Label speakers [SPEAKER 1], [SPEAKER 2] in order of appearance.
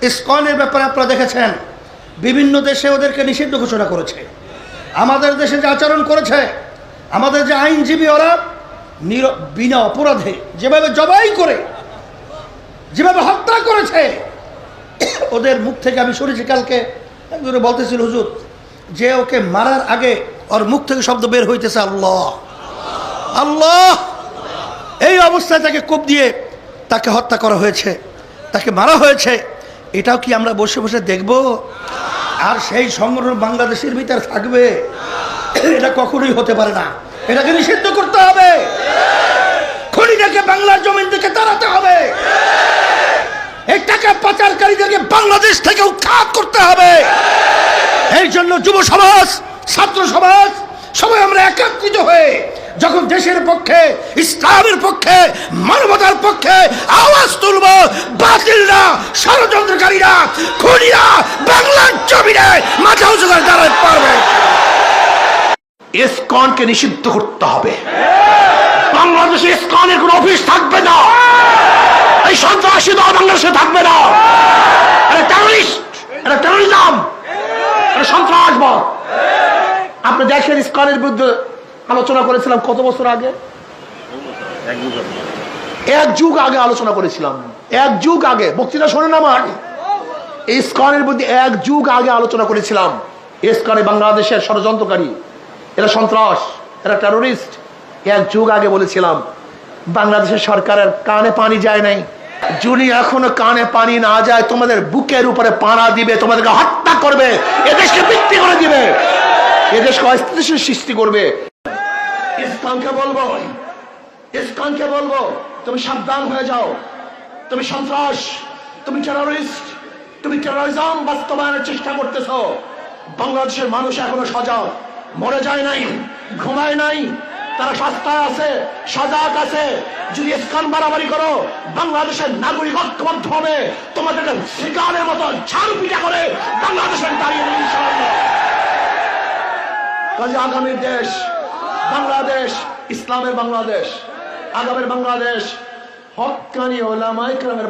[SPEAKER 1] ইসকনের ব্যাপারে আপনারা দেখেছেন, বিভিন্ন দেশে ওদেরকে নিষিদ্ধ ঘোষণা করেছে। আমাদের দেশে যে আচরণ করেছে, আমাদের যে আইনজীবী ওরা বিনা অপরাধে যেভাবে জবাই করে, যেভাবে হত্যা করেছে, ওদের মুখ থেকে আমি শুনেছি কালকে একজনে বলতেছিল, হুজুর, যে ওকে মারার আগে ওর মুখ থেকে শব্দ বের হইতেছে আল্লাহ আল্লাহ। এই অবস্থায় তাকে কোপ দিয়ে তাকে হত্যা করা হয়েছে, তাকে মারা হয়েছে। এটাও কি আমরা বসে বসে দেখব? আর সেই সংগঠন বাংলাদেশের ভিতরে থাকবে? এটা কখনোই হতে পারে না। এটাকে নিষিদ্ধ করতে হবে, খুনিদেরকে বাংলার জমিন থেকে তাড়াতে হবে, এই টাকা পাচারকারীদেরকে বাংলাদেশ থেকে উৎখাত করতে হবে। এই জন্য যুব সমাজ, ছাত্র সমাজ সবাই আমরা একত্রিত হয়ে যখন দেশের পক্ষে, ইসলামের পক্ষে, মানবতার পক্ষে আওয়াজ তুলব, বাতিলরা, ষড়যন্ত্রকারীরা, খুনিরা বাংলার জমিনে মাথা উঁচু করে দাঁড়াতে পারবে।
[SPEAKER 2] ইসকনকে নিষিদ্ধ করতে হবে। বাংলাদেশে ইসকনের কোনো অফিস থাকবে না। এই সন্ত্রাসী দল বাংলাদেশে থাকবে না। এটা টেররিস্ট, এটা টেররিজম, এটা সন্ত্রাসবাদ। আপনি দেখেন, ইসকনের বিরুদ্ধে আলোচনা করেছিলাম কত বছর আগে? এক যুগ আগে আলোচনা করেছিলাম, এক যুগ আগে। বক্তৃতা শোনেন আমার। ইসকনের বিরুদ্ধে এক যুগ আগে আলোচনা করেছিলাম। ইসকনে বাংলাদেশের ষড়যন্ত্রকারী, এরা সন্ত্রাস, এরা টেররিস্ট। এক যুগ আগে বলেছিলাম। বাংলাদেশের সরকারের কানে পানি যায় নাই। যদি এখনো কানে পানি না যায়, তোমাদের বুকের উপরে পাড়া দিবে, তোমাদেরকে হত্যা করবে, এদেশকে বিক্রি করে দিবে, এদেশকে অস্থিতিশীল সৃষ্টি করবে। ইসকনকে বলবো, ইসকনকে বলবো, তুমি সাবধান হয়ে যাও। তুমি সন্ত্রাস, তুমি টেররিস্ট, তুমি টেররিজম বাস্তবায়নের চেষ্টা করতেছ। বাংলাদেশের মানুষ এখনো সজাগ, মরে যায় নাই, ঘুমায় নাই, তারা সস্তায় আছে, সজাগ আছে। যদি ইসকন বাড়াবাড়ি করো, বাংলাদেশের নাগরিক ঐক্যবদ্ধ হবে, তোমাদেরকে শিকারের মতো ঝাড়ু পিটা করে বাংলাদেশের দাঁড়িয়ে দেবে ইনশাআল্লাহ। কাজে আগামীর দেশ বাংলাদেশ, ইসলামের বাংলাদেশ, আগামীর বাংলাদেশ, হক্কানি ওলামায়ে কেরামের